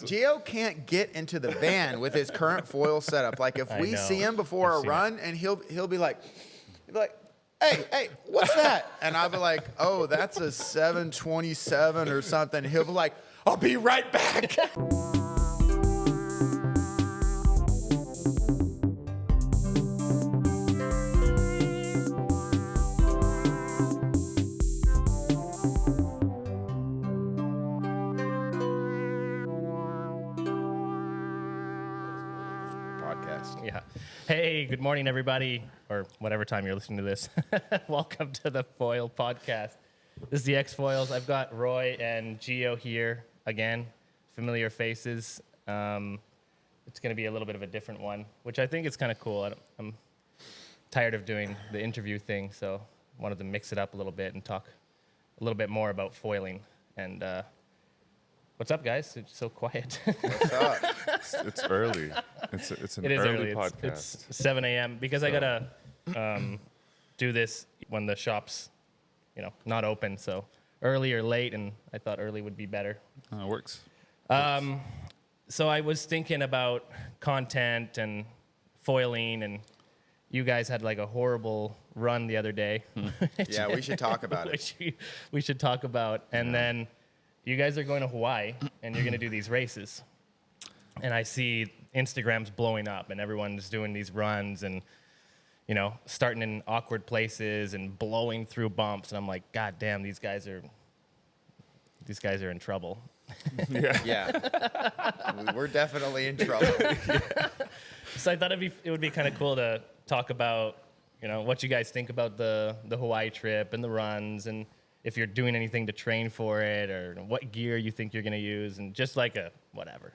Gio can't get into the van with his current foil setup. Like if we see him before a run, and he'll be like, hey, what's that? And I'll be like, oh, that's a 727 or something. He'll be like, I'll be right back. Yeah. Hey, good morning, everybody, or whatever time you're listening to this. Welcome to the Foil Podcast. This is the X-Foils. I've got Roy and Gio here again, familiar faces. It's going to be a little bit of a different one, which I think is kind of cool. I'm tired of doing the interview thing, so I wanted to mix it up a little bit and talk a little bit more about foiling. And what's up, guys? It's so quiet. What's up? It's early. It's an early podcast. It's 7 a.m. because I gotta do this when the shop's, not open. So early or late, and I thought early would be better. It works. So I was thinking about content and foiling, and you guys had like a horrible run the other day. Yeah, we should talk about it. We should talk about, and then you guys are going to Hawaii, and you're going to do these races. And I see Instagram's blowing up, and everyone's doing these runs and, starting in awkward places and blowing through bumps. And I'm like, God damn, these guys are in trouble. Yeah. We're definitely in trouble. So I thought it would be kind of cool to talk about, what you guys think about the Hawaii trip and the runs, and if you're doing anything to train for it, or what gear you think you're going to use, and just like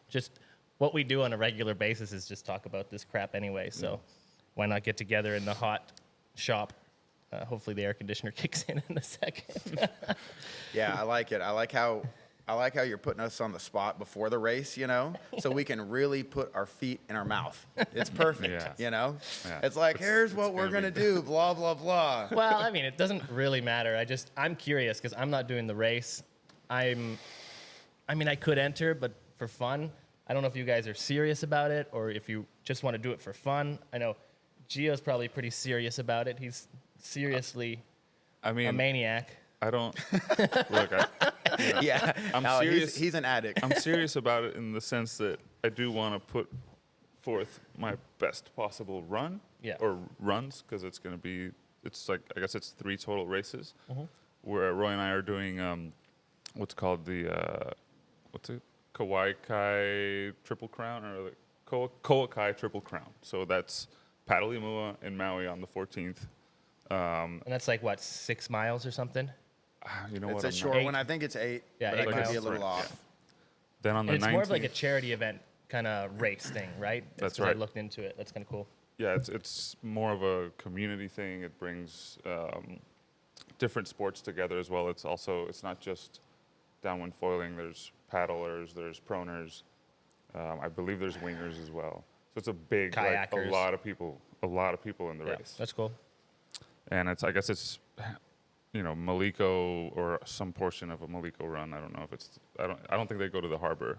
just what we do on a regular basis is just talk about this crap anyway. So why not get together in the hot shop? Hopefully the air conditioner kicks in a second. Yeah, I like it. I like how you're putting us on the spot before the race, so we can really put our feet in our mouth. It's perfect, Yeah. It's like, here's what we're going to do, blah, blah, blah. Well, I mean, it doesn't really matter. I'm curious because I'm not doing the race. I could enter, but for fun. I don't know if you guys are serious about it or if you just want to do it for fun. I know Gio's probably pretty serious about it. He's seriously a maniac. I don't look. Yeah, I'm serious. He's an addict. I'm serious about it in the sense that I do want to put forth my best possible run or runs, because it's going to be. It's like, I guess it's 3 total races, where Roy and I are doing what's called the Kauai Kai Triple Crown, or the Kauai Kai Triple Crown. So that's Patalimua in Maui on the 14th. And that's like, what, 6 miles or something? It's a short one. I think it's 8. Yeah, but 8 I could miles. be a little off. Yeah. Then on the 19th. It's more of like a charity event kind of race thing, right? That's right. I looked into it. That's kind of cool. Yeah, it's more of a community thing. It brings different sports together as well. It's not just downwind foiling. There's paddlers, there's proners. I believe there's wingers as well. So it's a big, kayakers. A lot of people in the race. That's cool. And I guess it's, Maliko or some portion of a Maliko run. I don't know if it's. I don't think they go to the harbor.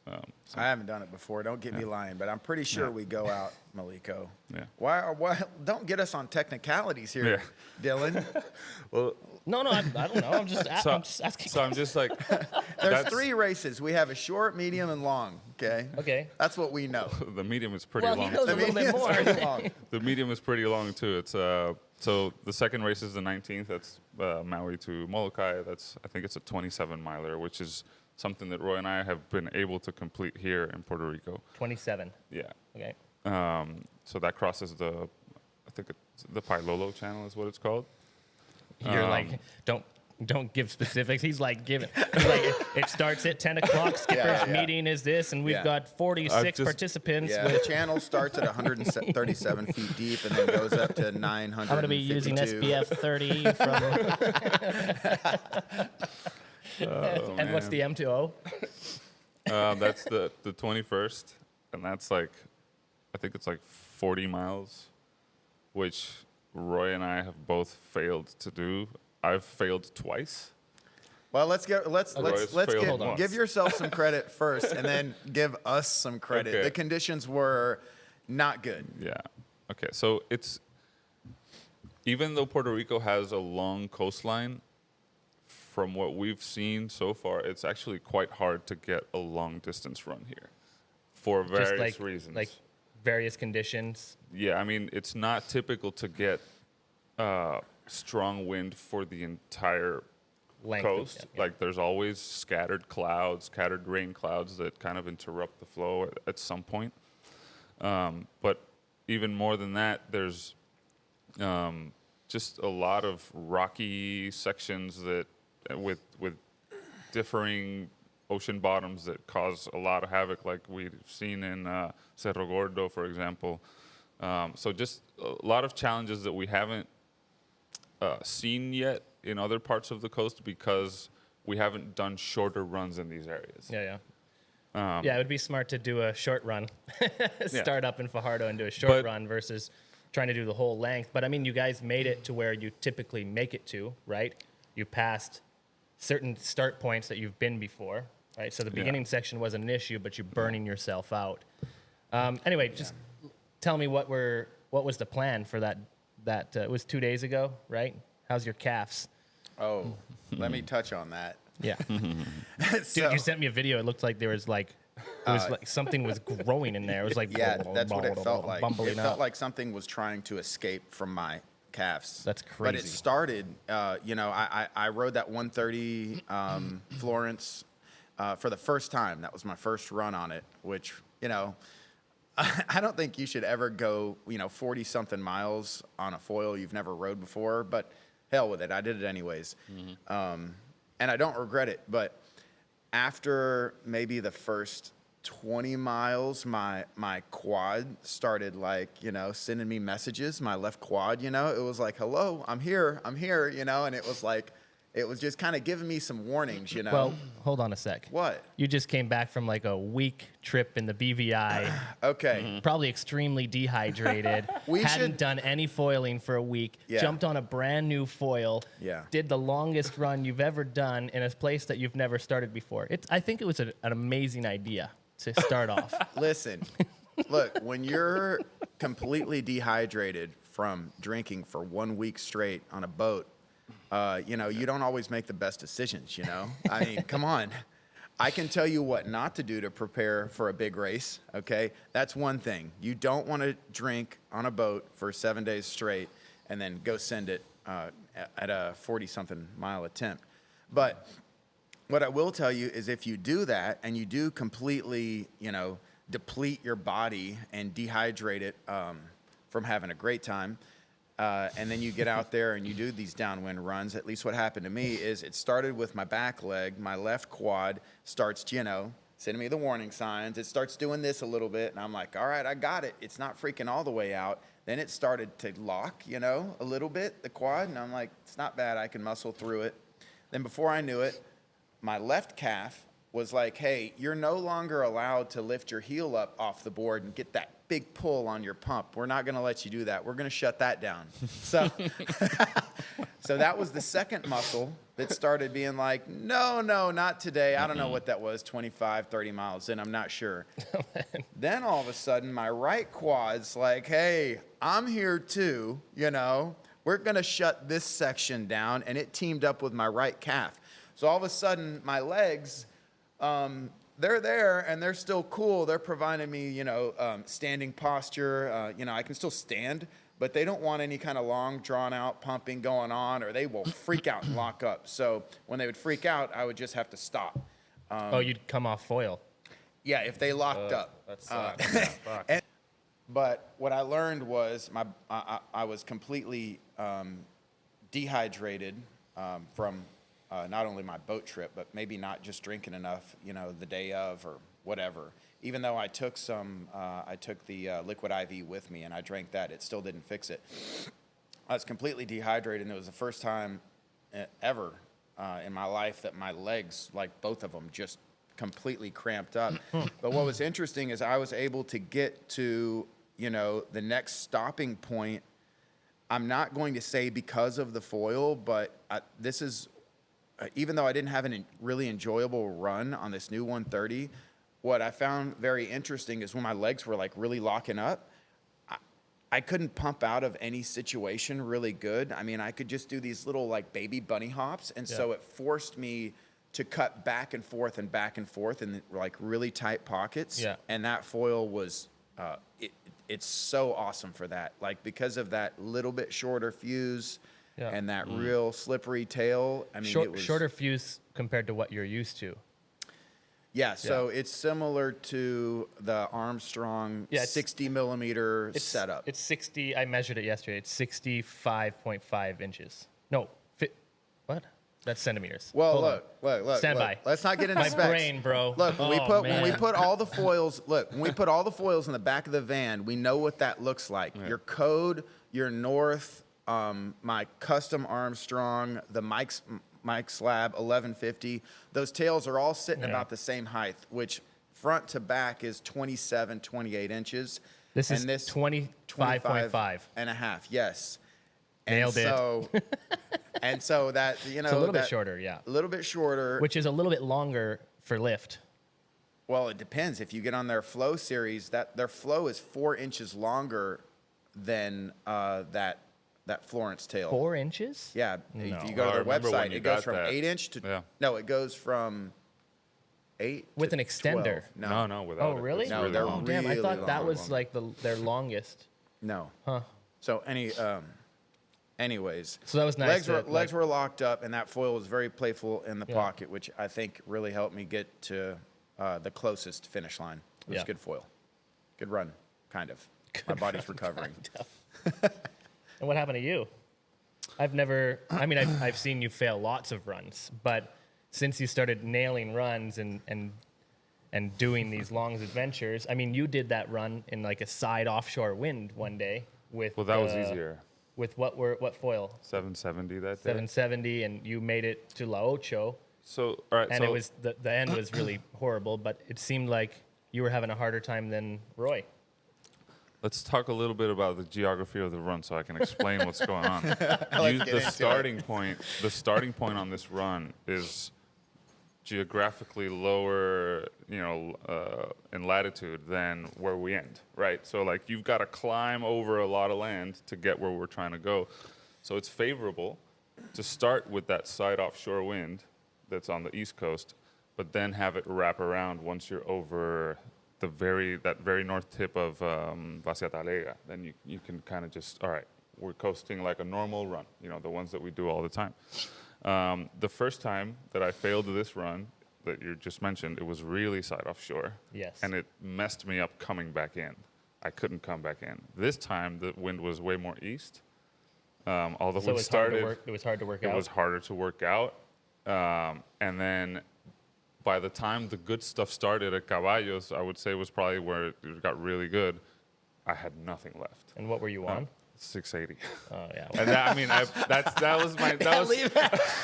I haven't done it before. Don't get me lying, but I'm pretty sure we go out Maliko. Yeah. Why? Don't get us on technicalities here, Dylan. Well, No, I don't know. I'm just asking. so I'm just like. There's 3 races. We have a short, medium, and long. Okay. Okay. That's what we know. The medium is pretty Well, long. he knows a little bit more. Very long. The medium is pretty long too. It's so the second race is the 19th. That's Maui to Molokai. I think it's a 27 miler, which is something that Roy and I have been able to complete here in Puerto Rico. 27. Yeah. Okay. So that crosses the Pailolo channel is what it's called. You're like, don't give specifics. He's like, it starts at 10 o'clock. Skipper's meeting is this, and we've got 46 participants. Yeah, the channel starts at 137 feet deep and then goes up to 952. I'm going to be using SPF 30 from... And what's the M2O? That's the 21st, and that's like, I think it's like 40 miles, which Roy and I have both failed to do. I've failed twice. Well, let's give once. yourself some credit first, and then give us some credit. Okay. The conditions were not good. Yeah. Okay. So even though Puerto Rico has a long coastline, from what we've seen so far, it's actually quite hard to get a long distance run here for various reasons. Like various conditions. Yeah, I mean, it's not typical to get strong wind for the entire coast. Yeah. Like there's always scattered rain clouds that kind of interrupt the flow at some point. But even more than that, there's just a lot of rocky sections that with differing ocean bottoms that cause a lot of havoc, like we've seen in Cerro Gordo, for example. So just a lot of challenges that we haven't seen yet in other parts of the coast because we haven't done shorter runs in these areas. Yeah. Yeah, it would be smart to do a short run, start up in Fajardo and do a short run versus trying to do the whole length. But I mean, you guys made it to where you typically make it to, right? You passed certain start points that you've been before, right? So the beginning section wasn't an issue, but you're burning yourself out. Anyway, just tell me what was the plan for that? It was 2 days ago, right? How's your calves? Oh, let me touch on that. Yeah. So, Dude, you sent me a video. It looked like there was like something was growing in there. It was like that's what it felt like. Bumbling It felt up. like something was trying to escape from my calves. That's crazy. But it started, I rode that 130 Florence for the first time. That was my first run on it, which, I don't think you should ever go, 40-something miles on a foil you've never rode before, but hell with it. I did it anyways. And I don't regret it. But after maybe the first 20 miles, my quad started sending me messages, my left quad, it was like, hello, I'm here, and it was like, it was just kind of giving me some warnings, Well, hold on a sec. What? You just came back from like a week trip in the BVI. Okay. Probably extremely dehydrated. Hadn't done any foiling for a week. Yeah. Jumped on a brand new foil. Yeah. Did the longest run you've ever done in a place that you've never started before. I think it was an amazing idea to start off. Listen, look, when you're completely dehydrated from drinking for 1 week straight on a boat, you don't always make the best decisions, I mean, come on. I can tell you what not to do to prepare for a big race, okay? That's one thing. You don't want to drink on a boat for 7 days straight and then go send it at a 40-something mile attempt. But what I will tell you is if you do that and you do completely, deplete your body and dehydrate it from having a great time, and then you get out there and you do these downwind runs, at least what happened to me is it started with my back leg. My left quad starts, sending me the warning signs. It starts doing this a little bit, and I'm like, all right, I got it. It's not freaking all the way out. Then it started to lock, a little bit, the quad, and I'm like, it's not bad. I can muscle through it. Then before I knew it, my left calf was like, hey, you're no longer allowed to lift your heel up off the board and get that big pull on your pump. We're not going to let you do that. We're going to shut that down. So so that was the second muscle that started being like, no, not today. I don't know what that was, 25, 30 miles in. I'm not sure. Then all of a sudden, my right quad's like, hey, I'm here too, We're going to shut this section down. And it teamed up with my right calf. So all of a sudden, my legs, they're there and they're still cool. They're providing me, standing posture. I can still stand, but they don't want any kind of long, drawn-out pumping going on, or they will freak out and lock up. So when they would freak out, I would just have to stop. You'd come off foil. Yeah, if they locked up. That sucks. But what I learned was I was completely dehydrated from not only my boat trip, but maybe not just drinking enough, the day of or whatever. Even though I took the liquid IV with me and I drank that, it still didn't fix it. I was completely dehydrated, and it was the first time ever in my life that my legs, like both of them, just completely cramped up. But what was interesting is I was able to get to, the next stopping point. I'm not going to say because of the foil, but this is even though I didn't have a really enjoyable run on this new 130, what I found very interesting is when my legs were like really locking up, I couldn't pump out of any situation really good. I mean, I could just do these little like baby bunny hops. And so it forced me to cut back and forth in like really tight pockets. Yeah. And that foil was, it's so awesome for that. Like because of that little bit shorter fuse and that real slippery tail. I mean, it was shorter fuse compared to what you're used to. Yeah, so it's similar to the Armstrong 60 millimeter setup. It's 60. I measured it yesterday. It's 65.5 inches. No, what? That's centimeters. Well, look. Stand by. Let's not get into My specs. brain, bro. Look, when we put all the foils, when we put all the foils in the back of the van, we know what that looks like. Yeah. Your code, your North, my custom Armstrong, the Mike's Lab 1150, those tails are all sitting about the same height, which front to back is 27, 28 inches. This is 25.5 and a half. Yes. Nailed it. And so that, it's a little bit shorter, a little bit shorter, which is a little bit longer for lift. Well, it depends. If you get on their Flow series, their Flow is 4 inches longer than that Florence tail. 4 inches? Yeah. No. If you go to their website, it goes from 8 inch to no, it goes from 8 with to an extender. 12. No, without. Oh, really? No, they're long. Damn, I thought that really was like their longest. No. Huh. So anyways. So that was nice. Legs were locked up, and that foil was very playful in the pocket, which I think really helped me get to the closest finish line. It was good foil. Good run, kind of. My body's recovering. And what happened to you? I've seen you fail lots of runs, but since you started nailing runs and doing these long adventures, I mean, you did that run in like a side offshore wind one day with. Well, that was easier. With what foil? 770 that day. 770, and you made it to La Ocho. So all right, and it was the end was really horrible, but it seemed like you were having a harder time than Roy. Let's talk a little bit about the geography of the run so I can explain what's going on. The starting point on this run is geographically lower, in latitude than where we end, right? So like you've got to climb over a lot of land to get where we're trying to go. So it's favorable to start with that side offshore wind that's on the East Coast, but then have it wrap around once you're over that very north tip of Vaciatalega. Then you can kind of just, all right, we're coasting like a normal run, the ones that we do all the time. The first time that I failed this run that you just mentioned, it was really side offshore. Yes. And it messed me up coming back in. I couldn't come back in. This time the wind was way more east. Although so it started, it was hard to work out. It was harder to work out. And then by the time the good stuff started at Caballos, I would say it was probably where it got really good. I had nothing left. And what were you on? 680. Oh yeah. And that was my.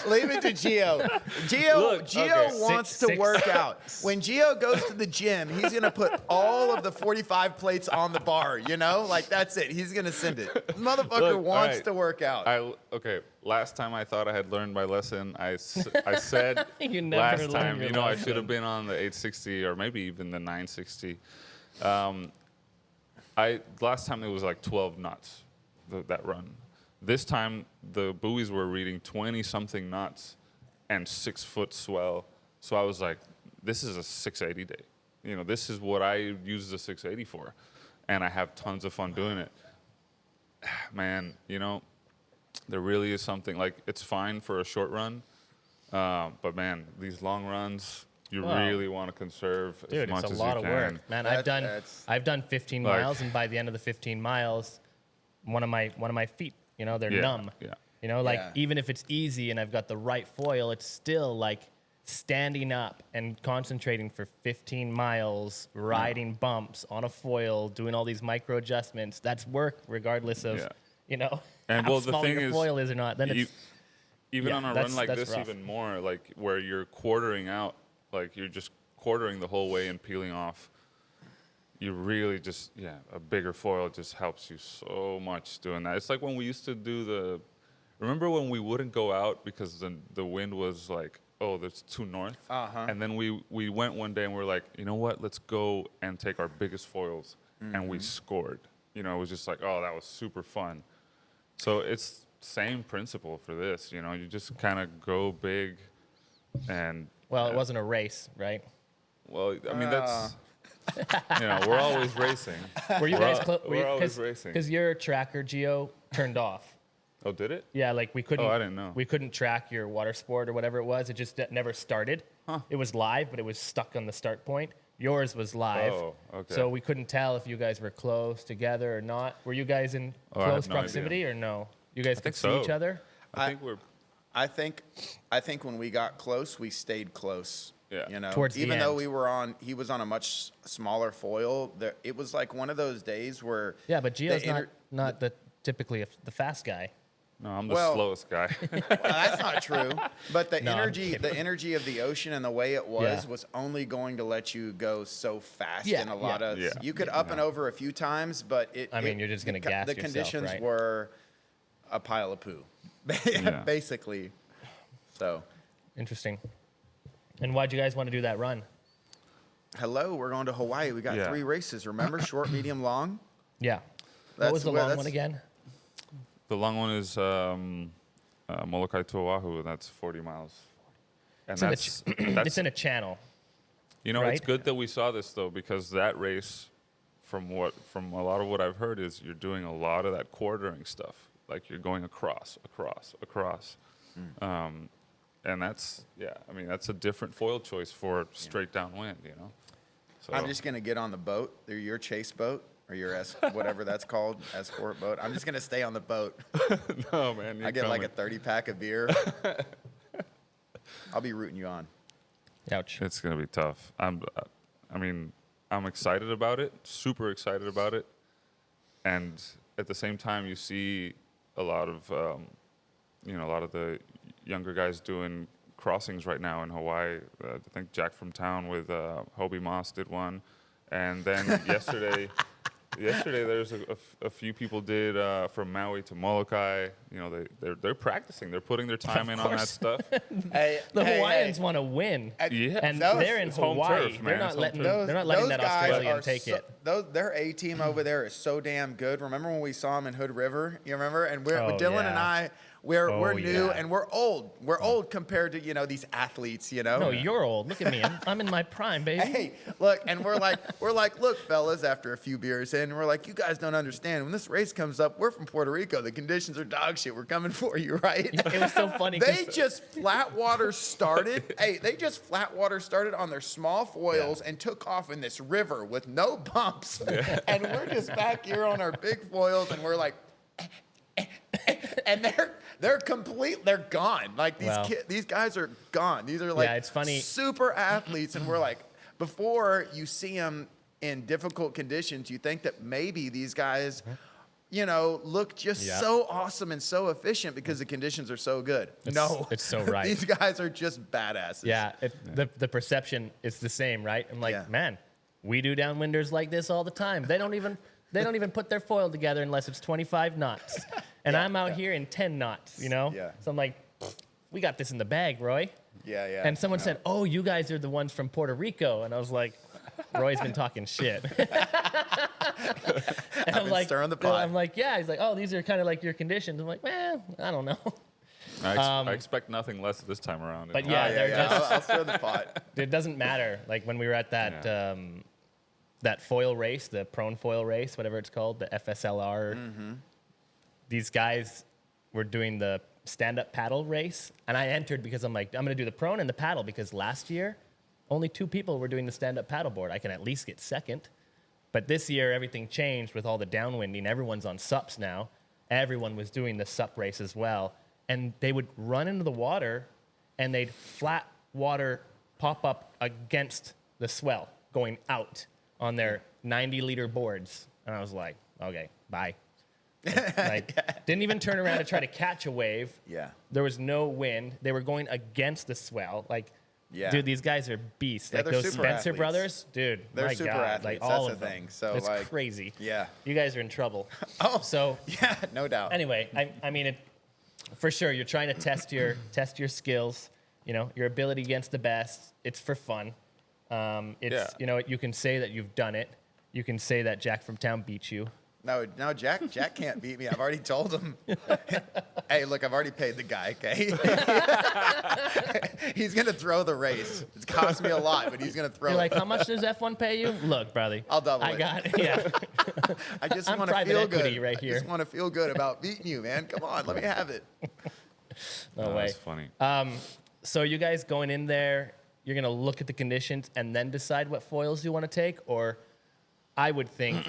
Leave it to Gio. Gio wants to work out. When Gio goes to the gym, he's gonna put all of the 45 plates on the bar. Like that's it. He's gonna send it. Motherfucker wants to work out. Last time I thought I had learned my lesson. I said you never last time, lesson. I should have been on the 860 or maybe even the 960. Last time it was like 12 knots. That run. This time the buoys were reading 20-something knots and 6-foot swell. So I was like, this is a 680 day. This is what I use the 680 for. And I have tons of fun doing it. Man, there really is something, like it's fine for a short run. But man, these long runs, you really want to conserve as much as you can. Dude, it's a lot of work. Man, I've done 15 miles, and by the end of the 15 miles, one of my feet, they're numb. Yeah. Even if it's easy and I've got the right foil, it's still like standing up and concentrating for 15 miles, riding bumps on a foil, doing all these micro adjustments. That's work regardless of, and how small your foil is or not. Then it's even on a run like this, rough. even more like where you're quartering out, like you're just quartering the whole way and peeling off. You really just, a bigger foil just helps you so much doing that. It's like when we used to do remember when we wouldn't go out because the wind was like, oh, that's too north? And then we went one day and we're like, you know what? Let's go and take our biggest foils. And we scored. You know, it was just like, oh, that was super fun. So it's same principle for this. You know, you just kind of go big and... Well, it wasn't a race, right? Well, I mean, that's... You know, we're always racing. Were you guys close? We're always racing. Because your tracker, Gio, turned off. Oh, did it? Yeah, like we couldn't. Oh, I didn't know. We couldn't track your water sport or whatever it was. It just never started. Huh. It was live, but it was stuck on the start point. Yours was live. Oh, okay. So we couldn't tell if you guys were close together or not. Were you guys in close no proximity idea. or no? You guys could think see so. each other? I think we're... I think when we got close, we stayed close. Yeah. You know, Towards the even though end. he was on a much smaller foil. It was like one of those days where Yeah, but Gio's not typically the fast guy. No, I'm the slowest guy. Well, that's not true. But the No, I'm energy, kidding. the energy of the ocean and the way it was only going to let you go so fast. Yeah, in a lot of yeah. you could up and over a few times, but You're just gonna gas the yourself, conditions right? were a pile of poo, basically. So, Interesting. And why'd you guys want to do that run? hello, we're going to Hawaii. We got 3 races. Remember, short, medium, long. Yeah. What was the long one that's- again? The long one is Molokai to Oahu, and that's 40 miles. And It's in a channel. you know, it's right? good that we saw this though, because that race, from a lot of what I've heard, is you're doing a lot of that quartering stuff. Like you're going across. And that's that's a different foil choice for straight downwind, you know. So I'm just gonna get on the boat, or your chase boat, or your whatever that's called, escort boat. I'm just gonna stay on the boat. no, man. I get like a 30-pack of beer. I'll be rooting you on. Ouch. It's gonna be tough. I'm excited about it, super excited about it, and at the same time, you see a lot of the younger guys doing crossings right now in Hawaii. I think Jack from Town with Hobie Moss did one, and then yesterday there's a few people did from Maui to Molokai. You know, they're practicing. They're putting their time in on that stuff. Hey, The Hawaiians want to win. Yeah, And Those- they're in it's home Hawaii. turf, They're man. not It's letting home turf. they're not letting those that guys Australian are take it. Their A team over there is so damn good. Remember when we saw them in Hood River? You remember? And Dylan and I, we're new and we're old. We're old compared to these athletes. No, you're old. Look at me. I'm in my prime, baby. Hey, look, and we're like, look, fellas, after a few beers in, we're like, you guys don't understand. When this race comes up, we're from Puerto Rico. The conditions are dog shit. We're coming for you, right? It was so funny. They just flat water started. They just flat water started on their small foils and took off in this river with no bumps. And we're just back here on our big foils, and we're like, and they're gone. Like these guys are gone. These are like it's funny. super athletes, and we're like, before you see them in difficult conditions, you think that maybe these guys, look just so awesome and so efficient because the conditions are so good. It's so right. These guys are just badasses. Yeah, the perception is the same, right? I'm like, man, we do downwinders like this all the time. They don't even put their foil together unless it's 25 knots, and I'm out here in 10 knots. Yeah. So I'm like, we got this in the bag, Roy. Yeah. And someone said, "Oh, you guys are the ones from Puerto Rico," and I was like, "Roy's been talking shit." And I'm like, stirring the pot. I'm like, yeah. He's like, "Oh, these are kind of like your conditions." I'm like, "Well, I don't know." I expect nothing less this time around. But yeah, they're just. I'll stir the pot. It doesn't matter. Like when we were at that that foil race, the prone foil race, whatever it's called, the FSLR. Mm-hmm. These guys were doing the stand-up paddle race, and I entered because I'm like, I'm going to do the prone and the paddle because last year only 2 people were doing the stand-up paddleboard. I can at least get second. But this year everything changed with all the downwinding. Everyone's on SUPs now. Everyone was doing the SUP race as well, and they would run into the water, and they'd flat water pop up against the swell going out on their 90-liter boards. And I was like, okay, bye. Didn't even turn around to try to catch a wave. Yeah. There was no wind. They were going against the swell. Dude, these guys are beasts. Yeah, Like they're those super Spencer athletes. brothers, dude. They're my super God, athletes. Like all That's of the them. thing. So, it's like, crazy. Yeah. You guys are in trouble. Oh. So Yeah, no doubt. anyway, I mean, for sure, you're trying to test your skills, your ability against the best. It's for fun. You can say that you've done it. You can say that Jack from town beat you. No, Jack can't beat me. I've already told him. Hey, look, I've already paid the guy, okay? He's going to throw the race. It's cost me a lot, but he's going to throw You're it. like, how much does F1 pay you? Look, brother. I'll double it. I got it, yeah. I just want to feel good. Right here. I just want to feel good about beating you, man. Come on, let me have it. No way. That's funny. So you guys going in there, you're going to look at the conditions and then decide what foils you want to take? Or I would think...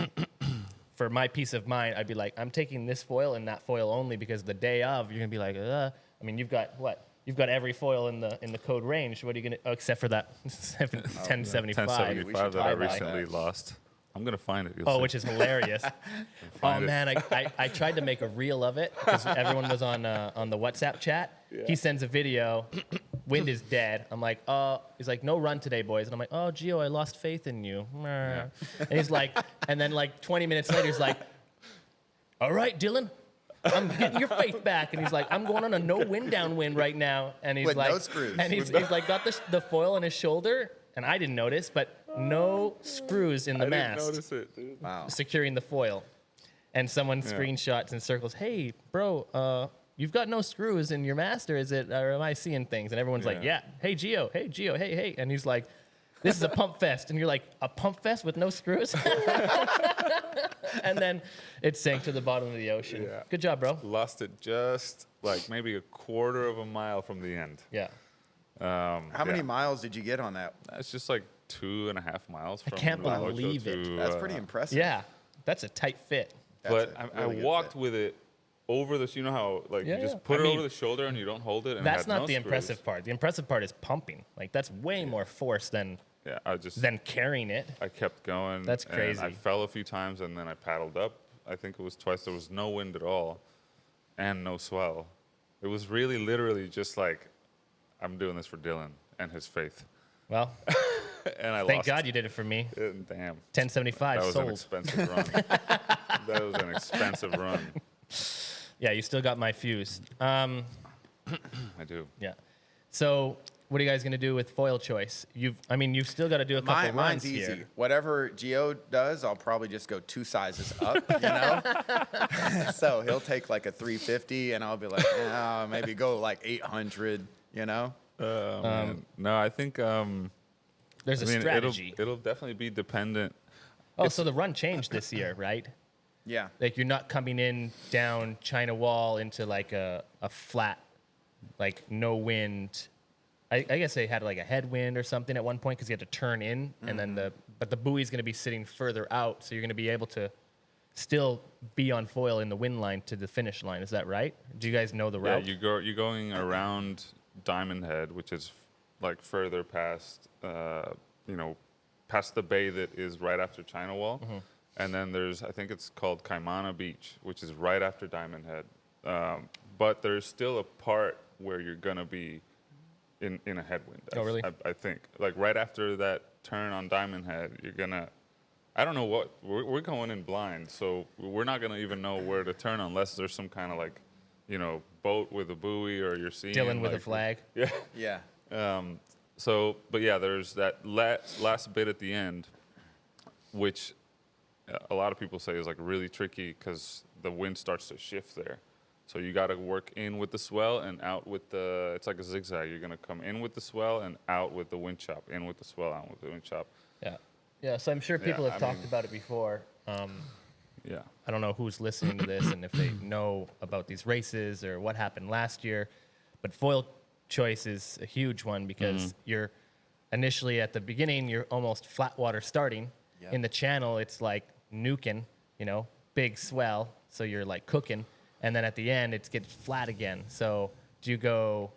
For my peace of mind, I'd be like, I'm taking this foil and that foil only because the day of, you're gonna be like, I mean, you've got what? You've got every foil in the code range. What are you gonna? Oh, except for that 1075. 1075 that I recently lost. I'm gonna find it. Which is hilarious. Man, I tried to make a reel of it because everyone was on the WhatsApp chat. Yeah. He sends a video. Wind is dead. I'm like, he's like, no run today, boys. And I'm like, Gio, I lost faith in you. Yeah. And he's like, and then like 20 minutes later, he's like, all right, Dylan, I'm getting your faith back. And he's like, I'm going on a no wind downwind right now. And he's with like, no screws. And he's like got the foil on his shoulder. And I didn't notice, but no screws in the mast. I didn't notice it, dude. Wow. Securing the foil. And someone screenshots and circles, hey, bro, you've got no screws in your mast, or am I seeing things? And everyone's like, yeah. Hey, Gio, hey. And he's like, this is a pump fest. And you're like, a pump fest with no screws? And then it sank to the bottom of the ocean. Yeah. Good job, bro. Lost it just like maybe a quarter of a mile from the end. Yeah. How many miles did you get on that? It's just like 2.5 miles from I can't believe it. That's pretty impressive. Yeah. That's a tight fit. But I walked with it over this, you know how you just put it over the shoulder and you don't hold it. And that's not the impressive part. The impressive part is pumping. Like that's way more force than carrying it. I kept going. That's crazy. And I fell a few times and then I paddled up. I think it was twice. There was no wind at all, and no swell. It was really literally just like, I'm doing this for Dylan and his faith. Well, and I thank God you did it for me. Damn. 1075 That was sold. an expensive run. That was an expensive run. Yeah, you still got my fuse. I do. Yeah. So what are you guys going to do with foil choice? You've still got to do a couple runs mine's easy. here. Whatever Gio does, I'll probably just go 2 sizes up, So he'll take like a 350, and I'll be like, maybe go like 800, No, I think there's a strategy. It'll definitely be dependent. So the run changed this year, right? Yeah. Like you're not coming in down China Wall into like a flat, like no wind. I guess they had like a headwind or something at one point because you had to turn in, and then the buoy's going to be sitting further out, so you're going to be able to still be on foil in the wind line to the finish line. Is that right? Do you guys know the route? Yeah, you're going around Diamond Head, which is like further past, past the bay that is right after China Wall. Mm-hmm. And then I think it's called Kaimana Beach, which is right after Diamond Head. But there's still a part where you're going to be in a headwind. Oh, really? I think. Like right after that turn on Diamond Head, you're going to, I don't know what, we're going in blind. So we're not going to even know where to turn unless there's some kind of boat with a buoy or you're seeing. Dylan with a flag. Yeah. Yeah. But yeah, there's that last bit at the end, which a lot of people say is like really tricky because the wind starts to shift there. So you got to work in with the swell and out with it's like a zigzag. You're going to come in with the swell and out with the wind chop, in with the swell, out with the wind chop. Yeah. Yeah, so I'm sure people have talked about it before. Yeah. I don't know who's listening to this and if they know about these races or what happened last year, but foil choice is a huge one because you're initially at the beginning, you're almost flat water starting. Yep. In the channel, it's like nuking, big swell, so you're like cooking. And then at the end, it gets flat again. So do you go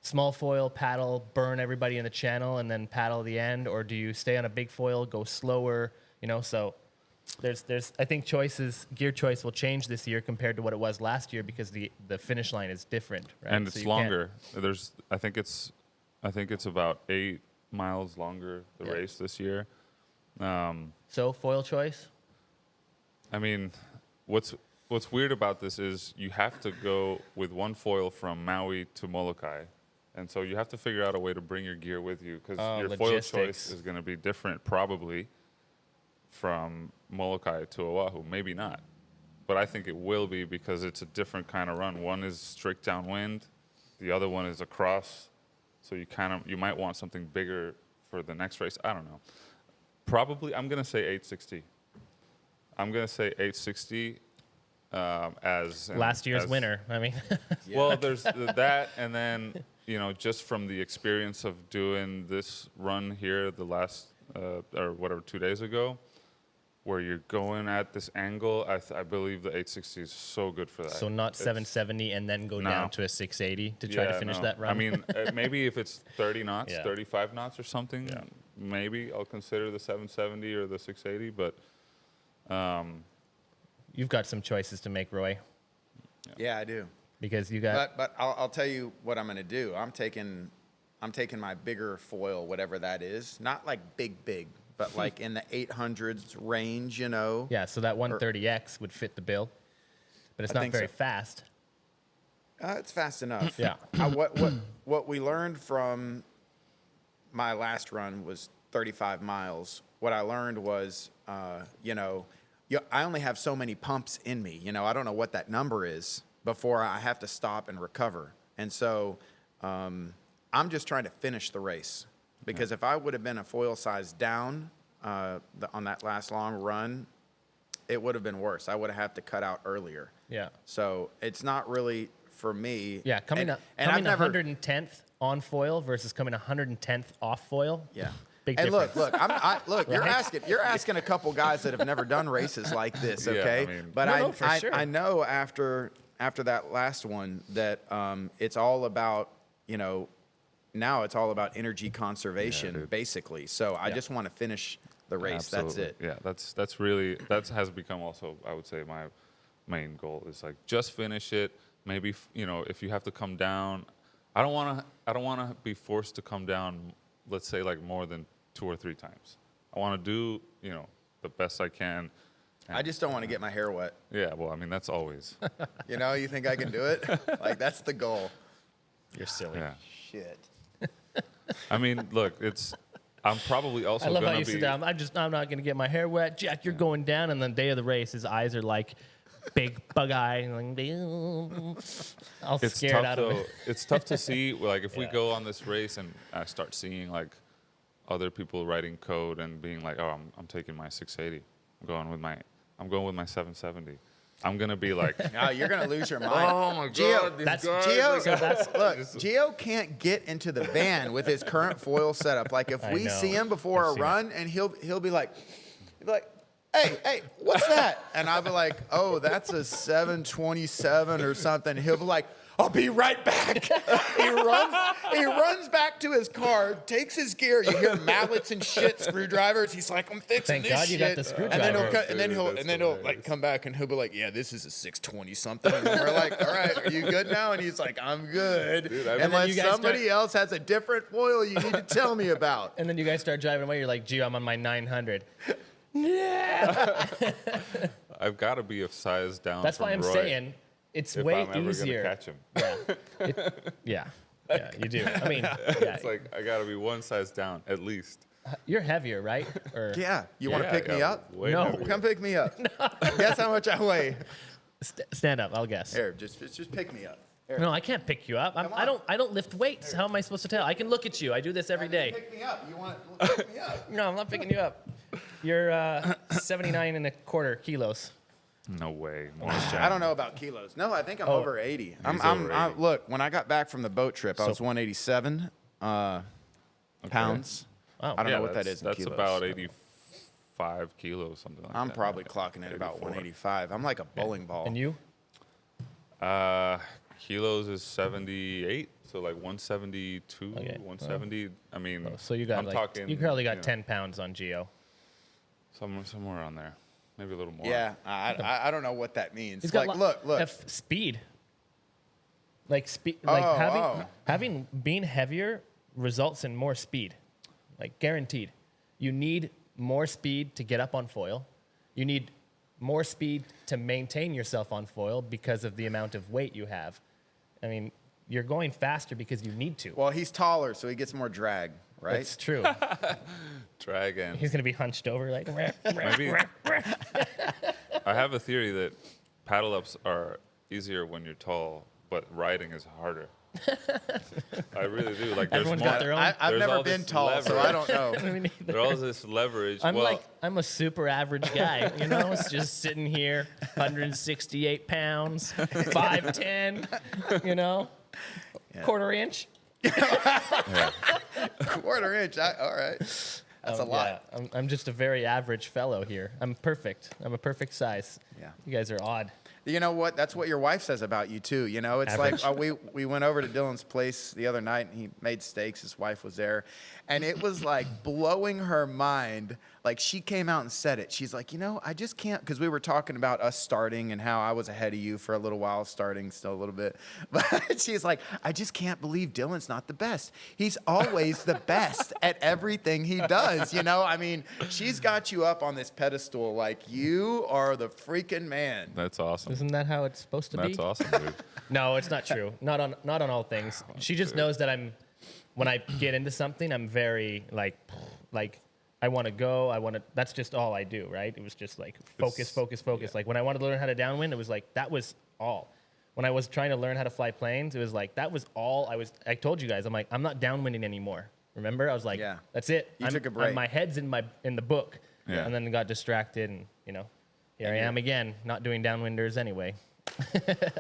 small foil, paddle, burn everybody in the channel, and then paddle at the end? Or do you stay on a big foil, go slower? So there's I think gear choice will change this year compared to what it was last year because the finish line is different, right? And it's longer. I think it's about 8 miles longer, the race this year. So foil choice? I mean, what's what's weird about this is you have to go with one foil from Maui to Molokai. And so you have to figure out a way to bring your gear with you because your logistics. foil choice is going to be different probably from Molokai to Oahu. Maybe not. But I think it will be because it's a different kind of run. One is strict downwind. The other one is across. So you might want something bigger for the next race. I don't know. Probably, I'm going to say 860. I'm going to say 860 as... Last year's winner, I mean. Yeah. Well, there's that, and then, just from the experience of doing this run here the last, or whatever, 2 days ago, where you're going at this angle, I believe the 860 is so good for that. So not 770 and then go down to a 680 to try to finish that run? I mean, maybe if it's 30 knots, Yeah. 35 knots or something, maybe I'll consider the 770 or the 680, but... You've got some choices to make, Roy. Yeah, I do. Because you got... But I'll tell you what I'm going to do. I'm taking my bigger foil, whatever that is. Not like big, but like in the 800s range, Yeah, so that 130X would fit the bill. But it's not very fast. It's fast enough. Yeah. What we learned from my last run was 35 miles. What I learned was, I only have so many pumps in me. I don't know what that number is before I have to stop and recover. And so I'm just trying to finish the race. Because if I would have been a foil size down on that last long run, it would have been worse. I would have had to cut out earlier. Yeah. So it's not really for me. Yeah, coming 110th on foil versus coming 110th off foil. Yeah. Big and difference. Look, you're asking a couple guys that have never done races like this, okay? Yeah, but for sure. I know after that last one that it's all about, now it's all about energy conservation, basically. So I just want to finish the race. Absolutely. That's it. Yeah, that has become also, I would say, my main goal is like just finish it. Maybe if you have to come down, I don't want to be forced to come down. Let's say like more than 2 or 3 times. I want to do the best I can. I just don't want to get my hair wet. Yeah, well, I mean that's always. You think I can do it? Like that's the goal. You're silly. Yeah. Shit. I mean, look, I'm probably also. I love how gonna you sit down. I'm not going to get my hair wet. Jack, you're going down, and the day of the race, his eyes are like big bug eye, all scared out of it. It's tough to see. Like if we go on this race and I start seeing like other people writing code and being like, "Oh, I'm taking my 680. I'm going with my 770." I'm gonna be like, "No, you're gonna lose your mind." Oh my god, Gio can't get into the van with his current foil setup. Like if we see him before a run, and he'll be like, hey, what's that? And I'll be like, oh, that's a 727 or something. He'll be like, I'll be right back. He runs back to his car, takes his gear. You hear mallets and shit, screwdrivers. He's like, I'm fixing Thank this God shit. you got the screwdriver. And then he'll like come back and he'll be like, yeah, this is a 620 something. And we're like, all right, are you good now? And he's like, I'm good. Dude, unless somebody else has a different foil you need to tell me about. And then you guys start driving away. You're like, Gio, I'm on my 900. I've got to be a size down. That's why I'm Roy saying it's if way I'm ever easier. Gonna catch him. Yeah, you do. I mean, It's like I got to be one size down at least. You're heavier, right? Or Yeah, you want to pick me up? No. heavier. Come pick me up. Guess how much I weigh. stand up. I'll guess. Here, just pick me up. Here. No, I can't pick you up. I don't lift weights. How am I supposed to tell? I can look at you. I do this every day. Pick me up. You want to pick me up? No, I'm not picking you up. You're 79 and a quarter kilos. No way. I don't know about kilos. No, I think I'm over 80. over 80. Look, when I got back from the boat trip, I was 187 pounds. Wow. I don't know what that is in That's kilos. about 85 kilos, something like that. I'm probably clocking at about 185. I'm like a bowling ball. And you? Kilos is 78, so like 172, 170. I mean, So you got I'm talking, you probably got 10 pounds on Gio. somewhere around there, maybe a little more. Yeah, I don't know what that means. He's got Look. speed. Like speed. Having being heavier results in more speed, like guaranteed. You need more speed to get up on foil. You need more speed to maintain yourself on foil because of the amount of weight you have. I mean, you're going faster because you need to. Well, he's taller, so he gets more drag, right? That's true. Drag and He's going to be hunched over like... maybe. I have a theory that paddle ups are easier when you're tall, but riding is harder. I really do. Like, there's Everyone's more, got their own. I've never been tall, so I don't know. Me neither. there's all this leverage. I'm a super average guy, you know, it's just sitting here, 168 pounds, 5'10", you know, quarter inch. Quarter inch. All right. That's a lot. Yeah, I'm just a very average fellow here. I'm perfect. I'm a perfect size. Yeah. You guys are odd. You know what? That's what your wife says about you too. You know, it's Average. like we went over to Dylan's place the other night and he made steaks. His wife was there, and it was like blowing her mind. Like, she came out and said it. She's like, you know, I just can't, because we were talking about us starting and how I was ahead of you for a little while, starting still a little bit. But she's like, I just can't believe Dylan's not the best. He's always the best at everything he does. You know, I mean, she's got you up on this pedestal like you are the freaking man. That's awesome. Isn't that how it's supposed to be? That's awesome, dude. No, it's not true. Not on all things. She just knows that when I get into something, I'm very like I want to go. That's just all I do, right? It was just like focus. Yeah. Like when I wanted to learn how to downwind, it was like, that was all. When I was trying to learn how to fly planes, it was like, that was all I told you guys, I'm like, I'm not downwinding anymore. Remember? I was like, that's it. You took a break. My head's in the book. Yeah. And then got distracted and, you know, here I am again, not doing downwinders anyway.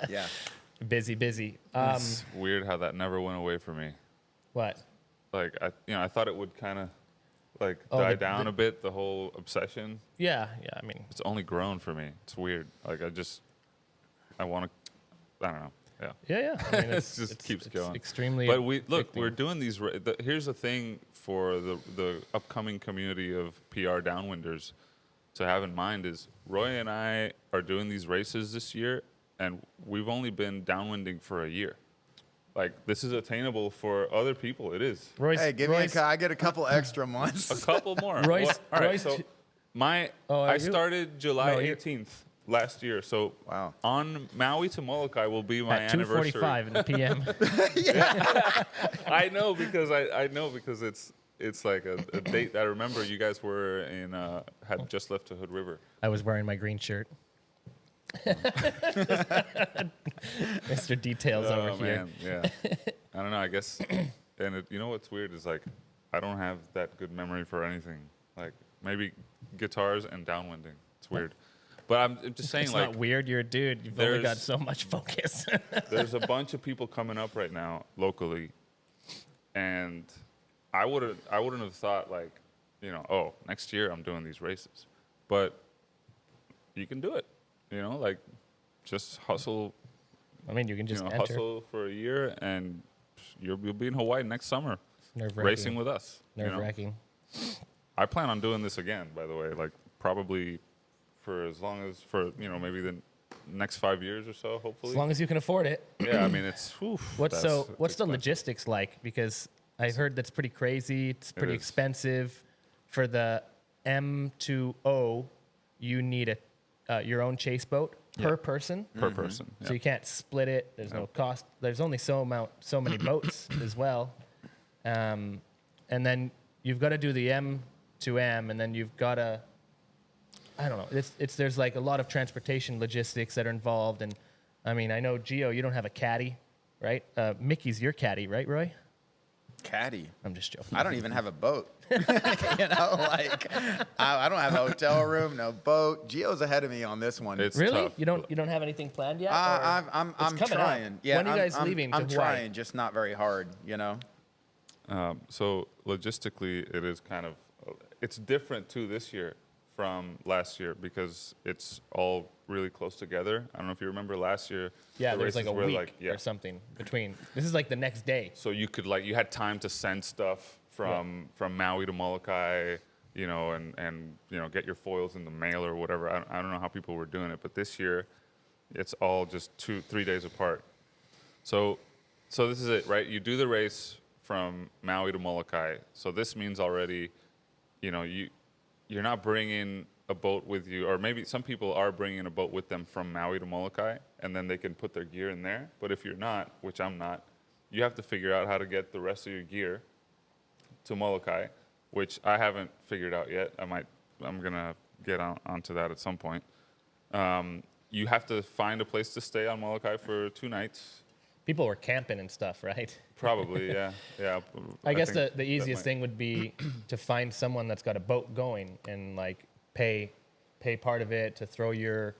Yeah. Busy. It's weird how that never went away for me. What? Like, I thought it would kind of like die down a bit, the whole obsession. Yeah. I mean, It's only grown for me. It's weird. Like, I want to, I don't know. Yeah. I mean, It just keeps going. Extremely. But we're addicting. doing these. Here's the thing for the upcoming community of PR downwinders to have in mind is Roy and I are doing these races this year, and we've only been downwinding for a year. Like, this is attainable for other people. It is. Hey, I get a couple extra months. A couple more. Roy's- All right. Roy's So t- I started July No, you- 18th last year. So Wow. on Maui to Molokai will be my At anniversary. 2:45 in the PM. I know because it's like a date that I remember you guys were in had just left to Hood River. I was wearing my green shirt. Mr. Details over here. Man, yeah. I don't know. I guess, and you know what's weird is like I don't have that good memory for anything. Like maybe guitars and downwinding. It's weird, but I'm just saying It's like not weird. You're a dude. You've only got there's- so much focus. there's a bunch of people coming up right now locally, and I wouldn't have thought like, next year I'm doing these races, but you can do it. Like just hustle. I mean, you can just enter. Hustle for a year, and you'll be in Hawaii next summer, Nerve-wracking. racing with us. Nerve-wracking. I plan on doing this again, by the way. Like probably for as long as maybe the next 5 years or so, hopefully. As long as you can afford it. Yeah, I mean it's. What's the expensive. logistics like? Because I heard that's pretty crazy. It's pretty is. expensive. For the M2O, you need your own chase boat per person. Per person? So Yeah. you can't split it. There's no cost. There's only so many boats as well. And then you've got to do the M2M, and then you've got to, I don't know. There's like a lot of transportation logistics that are involved. And I mean, I know, Gio, you don't have a caddy, right? Mickey's your caddy, right, Roy? Caddy. I'm just joking. I don't even have a boat. Like I don't have a hotel room, no boat. Gio's ahead of me on this one. It's Really? tough. You don't have anything planned yet? or- I'm It's coming up. trying. Yeah, When are you guys leaving I'm to Hawaii? trying, just not very hard. So logistically, it is kind of it's different too this year from last year because it's all really close together. I don't know if you remember last year. Yeah, the there's like races a were week or something between. This is like the next day. So you could you had time to send stuff from Maui to Molokai, and get your foils in the mail or whatever. I don't know how people were doing it, but this year it's all just 2-3 days apart. So this is it, right? You do the race from Maui to Molokai. So this means already, you're not bringing a boat with you, or maybe some people are bringing a boat with them from Maui to Molokai, and then they can put their gear in there. But if you're not, which I'm not, you have to figure out how to get the rest of your gear to Molokai, which I haven't figured out yet. I'm gonna get onto that at some point. You have to find a place to stay on Molokai for 2 nights. People were camping and stuff, right? Probably, yeah. I guess the easiest thing would be to find someone that's got a boat going and like pay part of it to throw your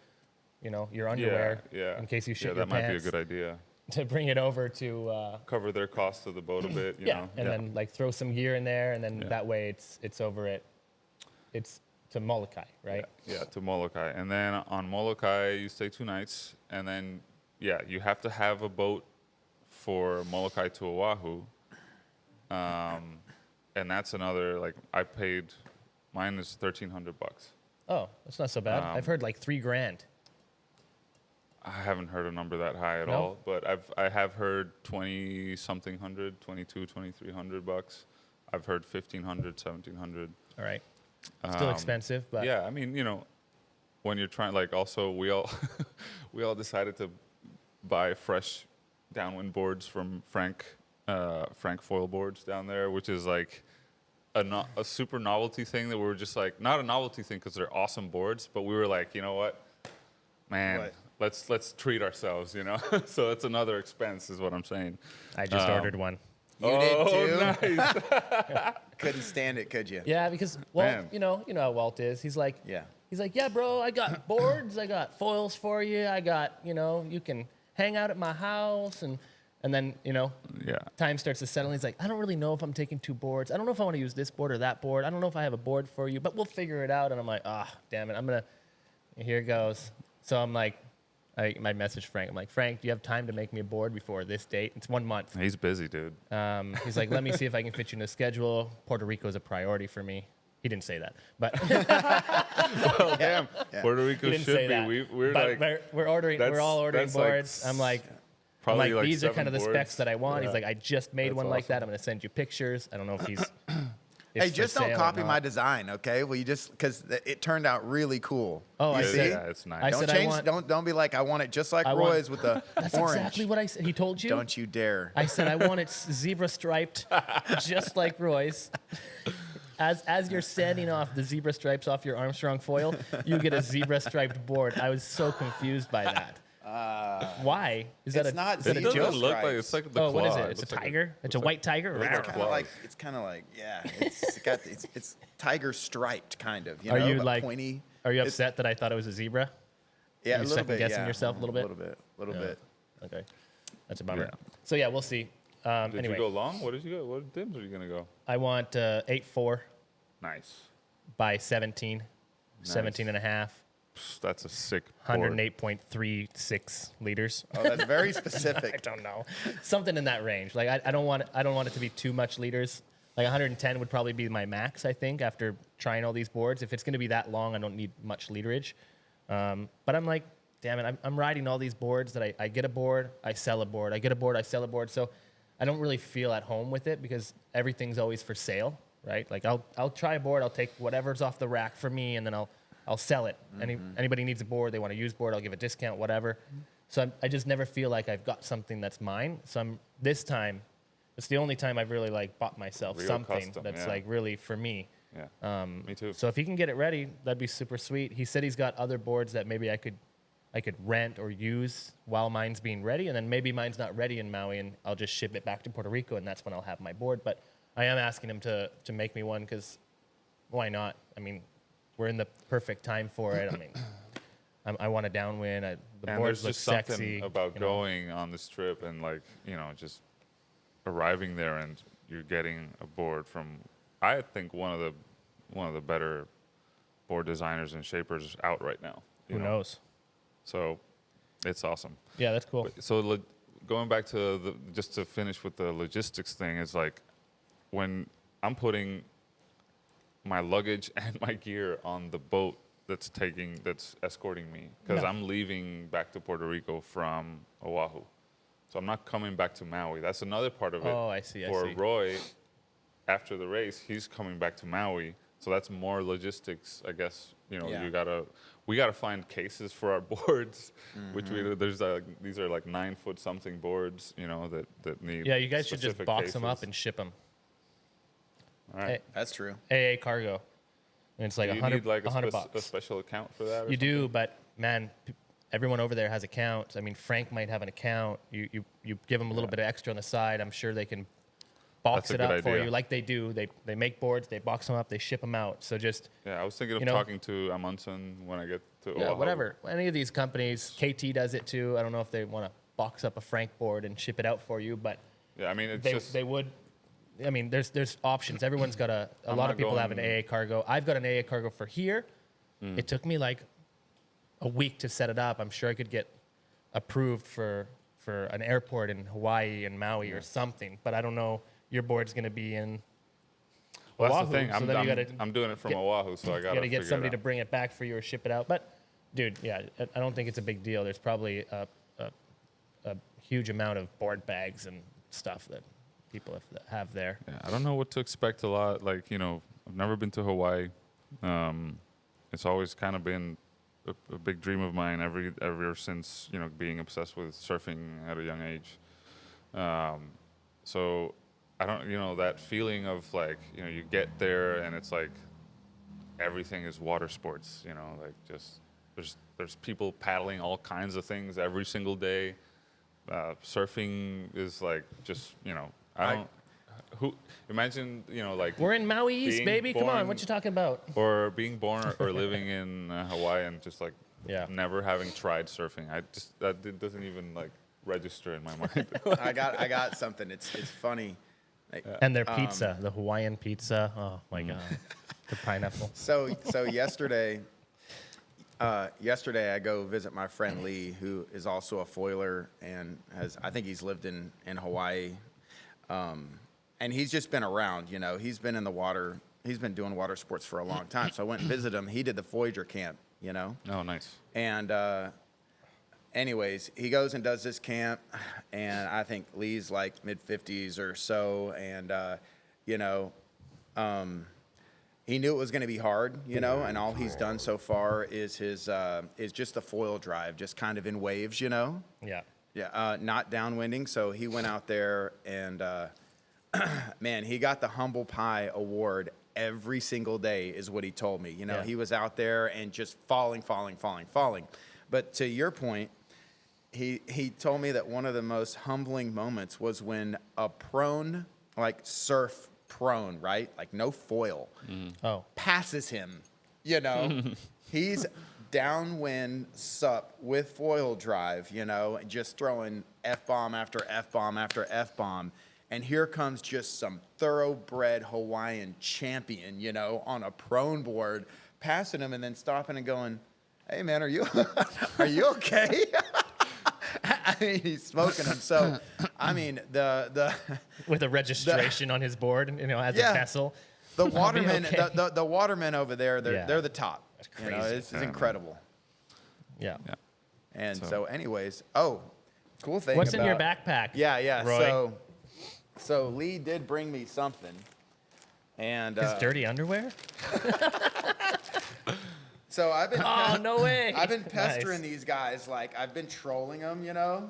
underwear in case you shit your pants. Yeah, that might be a good idea. To bring it over to cover their cost of the boat a bit, you know. And then like throw some gear in there, and then that way it's over it. It's to Molokai, right? Yeah, to Molokai. And then on Molokai, you stay 2 nights. And then, you have to have a boat for Molokai to Oahu. And that's another, like, mine is $1,300. Oh, that's not so bad. I've heard like $3,000. I haven't heard a number that high at all, but I have heard 20-something hundred, $2,200, $2,300. I've heard 1,500, 1,700. All right. Still expensive, but yeah, I mean, when you're trying, like, also we all decided to buy fresh downwind boards from Frank Foil Boards down there, which is like a super novelty thing that we were just like, not a novelty thing because they're awesome boards, but we were like, you know what, man, let's treat ourselves, So it's another expense, is what I'm saying. I just ordered one. You did too? Nice. Couldn't stand it, could you? Yeah, because you know how Walt is. He's like, yeah, bro, I got boards, I got foils for you, I got, you can hang out at my house, and then time starts to settle. He's like, I don't really know if I'm taking 2 boards. I don't know if I want to use this board or that board. I don't know if I have a board for you, but we'll figure it out. And I'm like, damn it, here it goes. So I'm like, I messaged Frank. I'm like, Frank, do you have time to make me a board before this date? It's 1 month. He's busy, dude. He's like, let me see if I can fit you in a schedule. Puerto Rico is a priority for me. He didn't say that, but well, damn, Puerto Rico should be. We're ordering. We're all ordering boards. I'm like, these are kind of the specs that I want. He's like, I just made one like that. I'm gonna send you pictures. I don't know if he's. Hey, just don't copy my design, okay? Will you because it turned out really cool. Oh, I see. Yeah, it's nice. Don't be like, I want it just like Roy's with the That's orange. exactly what I said. He told you? Don't you dare. I said I want it zebra striped, just like Roy's. As you're sanding off the zebra stripes off your Armstrong foil, you get a zebra striped board. I was so confused by that. Why? Is that it's not it zebra doesn't look stripes. like it's like the claw. What is it? It's a tiger. It's a white tiger. It's kind of like it's tiger striped kind of. Are you like pointy? Are you upset that I thought it was a zebra? Yeah, are you a little bit. Second-guessing yourself a little bit. A little bit. Okay, that's a bummer. Yeah. So yeah, we'll see. Did anyway, you go long? What did you go? What dims are you gonna go? I want 8.4 Nice. by 17, 17 and a half. That's a sick board. 108.36 liters. Oh, that's very specific. I don't know. Something in that range. Like I don't want it to be too much liters. Like 110 would probably be my max, I think, after trying all these boards. If it's going to be that long, I don't need much literage. But I'm like, damn it, I'm riding all these boards that I get a board, I sell a board. I get a board, I sell a board. So I don't really feel at home with it because everything's always for sale, right? Like I'll try a board, I'll take whatever's off the rack for me, and then I'll sell it. Anybody needs a board, they want a used board, I'll give a discount, whatever. So I just never feel like I've got something that's mine. So this time, it's the only time I've really like bought myself Real something custom, that's like really for me. Yeah. Me too. So if he can get it ready, that'd be super sweet. He said he's got other boards that maybe I could rent or use while mine's being ready, and then maybe mine's not ready in Maui, and I'll just ship it back to Puerto Rico, and that's when I'll have my board. But I am asking him to make me one because why not? I mean, we're in the perfect time for it. I mean, I want a downwind. The boards look sexy. There's just something about going on this trip and just arriving there and you're getting a board from, I think, one of the better board designers and shapers out right now. Who knows? So it's awesome. Yeah, that's cool. So going back to just to finish with the logistics thing is like when I'm putting my luggage and my gear on the boat that's escorting me because I'm leaving back to Puerto Rico from Oahu. So I'm not coming back to Maui. That's another part of it. Oh, I see. For Roy, after the race, he's coming back to Maui. So that's more logistics, I guess. You know, Yeah. we gotta find cases for our boards, which these are like 9-foot something boards, you know, that need. Yeah, you guys should just specific box them up cases. and ship them. All right. That's true. AA cargo. And it's like Do you 100, need like a 100 bucks. a special account for that? Or You something? do, but man, everyone over there has accounts. I mean, Frank might have an account. You give them a little bit of extra on the side. I'm sure they can box That's a it good up for idea. you like they do. They make boards, they box them up, they ship them out. So just Yeah, I was thinking of you know- talking to Amundsen when I get to yeah, Oahu. whatever. Any of these companies, KT does it too. I don't know if they want to box up a Frank board and ship it out for you, but Yeah, I mean, it's they just they would. I mean, there's options. Everyone's got a I'm lot not of people have an going- AA cargo. I've got an AA cargo for here. It took me like a week to set it up. I'm sure I could get approved for an airport in Hawaii and Maui or something, but I don't know. Your board's going to be in well, that's Oahu, the thing. so then you gotta I'm doing it from get- Oahu, so I you gotta got to get figure somebody it to out. bring it back for you or ship it out. But dude, yeah, I don't think it's a big deal. There's probably a huge amount of board bags and stuff that people have there. Yeah, I don't know what to expect a lot. Like, you know, I've never been to Hawaii. It's always kind of been a big dream of mine ever since, you know, being obsessed with surfing at a young age. So I don't, you know, that feeling of like, you know, you get there and it's like everything is water sports, you know, like just there's people paddling all kinds of things every single day. Surfing is like just, you know, imagine, you know, like We're in Maui East, being baby. Come on, born- what you talking about? or being born or living in Hawaii and just like Yeah. never having tried surfing. It doesn't even like register in my mind. I got something. It's funny. Like, And their pizza, the Hawaiian pizza. Oh my god, the pineapple. So yesterday I go visit my friend Lee, who is also a foiler and I think he's lived in Hawaii, and he's just been around. You know, he's been in the water. He's been doing water sports for a long time. So I went and visited him. He did the Voyager camp. You know. Oh, nice. And anyways, he goes and does this camp, and I think Lee's like mid-50s or so, and you know, he knew it was going to be hard, you know, and all he's done so far is is just the foil drive, just kind of in waves, you know. Yeah. Yeah, not downwinding. So he went out there and, man, he got the Humble Pie Award every single day is what he told me. You know, Yeah. he was out there and just falling. But to your point, he told me that one of the most humbling moments was when a prone, like surf prone, right? Like no foil, Oh. passes him, you know. He's downwind sup with foil drive, you know, just throwing F-bomb after F-bomb after F-bomb. And here comes just some thoroughbred Hawaiian champion, you know, on a prone board, passing him and then stopping and going, "Hey, man, are you okay?" I mean, he's smoking him. So, I mean, the With a registration on his board, you know, as Yeah. a vessel. the I'll be watermen, okay. the watermen over there, Yeah. they're the top. That's You know, crazy. it's incredible. Yeah. Yeah. And So- so, anyways, cool thing. What's in your about- backpack? Yeah. Roy? So Lee did bring me something, and His dirty underwear? so I've been. Oh, no way. I've been pestering Nice. these guys. Like I've been trolling them. You know,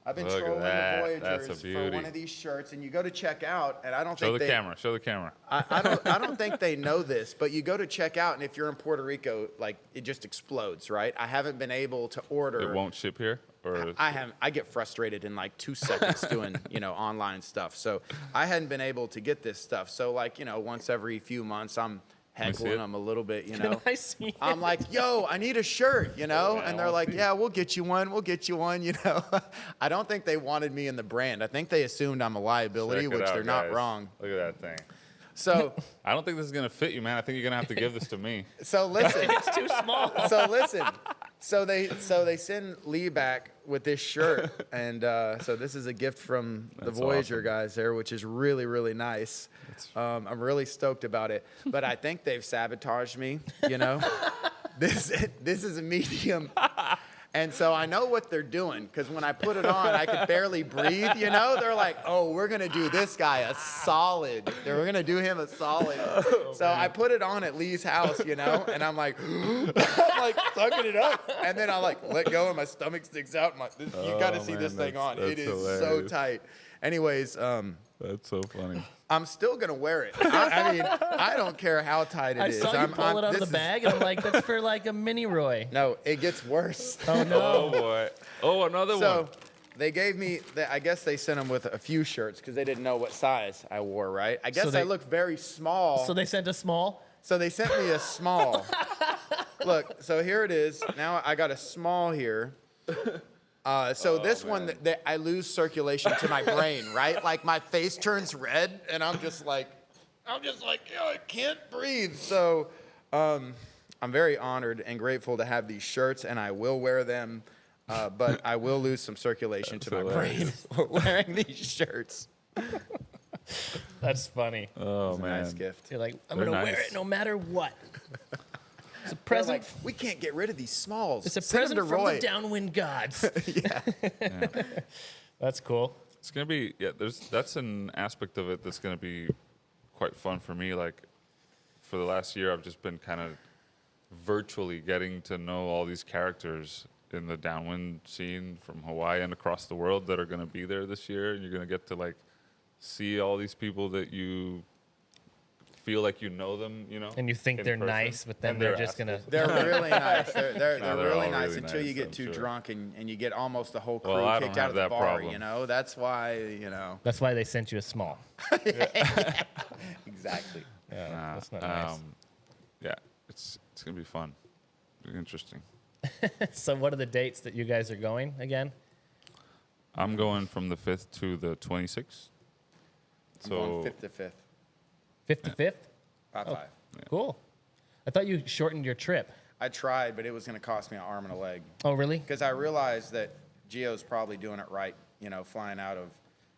I've been Look at trolling that. the That's a Voyagers for beauty. one of these shirts, and you go to check out, and I don't Show think the they. camera. Show the camera. I don't think they know this, but you go to check out, and if you're in Puerto Rico, like it just explodes, right? I haven't been able to order. It won't ship here, or I get frustrated in like 2 seconds doing, you know, online stuff. So I hadn't been able to get this stuff. So like, you know, once every few months I'm see heckling it? them a little bit, you know. I see. I'm like, "Yo, I need a shirt," you know? Yeah, I And they're wanna like, see. "Yeah, we'll get you one, you know. I don't think they wanted me in the brand. I think they assumed I'm a liability, check it which out, they're not guys. wrong. Look at that thing. So I don't think this is gonna fit you, man. I think you're gonna have to give this to me. listen. It's too small. So listen. So they send Lee back with this shirt, and so this is a gift from the That's Voyager awesome. guys there, which is really, really nice. I'm really stoked about it, but I think they've sabotaged me. You know, this is a medium. And so I know what they're doing because when I put it on, I could barely breathe, you know? They're like, oh, we're going to do this guy a solid. We're going to do him a solid. So I put it on at Lee's house, you know? And I'm like, I'm like sucking it up. And then I like let go and my stomach sticks out. I'm like, you got to see this thing on. It is so tight. Anyways. That's so funny. I'm still going to wear it. I mean, I don't care how tight it is. I saw you pull it out of the bag, and I'm like, that's for like a mini Roy. No, it gets worse. Oh, no. Oh, boy. Oh, another one. So they gave me, I guess they sent them with a few shirts because they didn't know what size I wore, right? I guess I look very small. So they sent a small? So they sent me a small. Look, so here it is. Now I got a small here. So this one, I lose circulation to my brain, right? Like my face turns red, and I'm just like, I can't breathe. So I'm very honored and grateful to have these shirts, and I will wear them, but I will lose some circulation to my brain wearing these shirts. That's funny. Oh, It's a man. nice gift. You're like, I'm going to wear it no matter what. It's a present. Like, we can't get rid of these smalls. It's a Send them present to from Roy. the downwind gods. Yeah. That's cool. It's going to be, that's an aspect of it that's going to be quite fun for me. Like, for the last year, I've just been kind of virtually getting to know all these characters in the downwind scene from Hawaii and across the world that are going to be there this year. And you're going to get to, like, see all these people that you feel like you know them, you know, and you think they're person. nice, but then And they're just gonna. They're really nice. They're No, really all nice really until you nice, get I'm too sure. drunk and you get almost the whole crew Well, I don't kicked out have of the that bar. problem. You know, that's why. You know, That's why they sent you a small. exactly. Yeah, that's not nice. Yeah, it's gonna be fun, interesting. So, what are the dates that you guys are going again? I'm going from the 5th to the 26th. I'm So going 5th to 5th. 5th to 5th? 5. Cool. I thought you shortened your trip. I tried, but it was going to cost me an arm and a leg Oh, really? because I realized that Gio's probably doing it right. You know, flying out of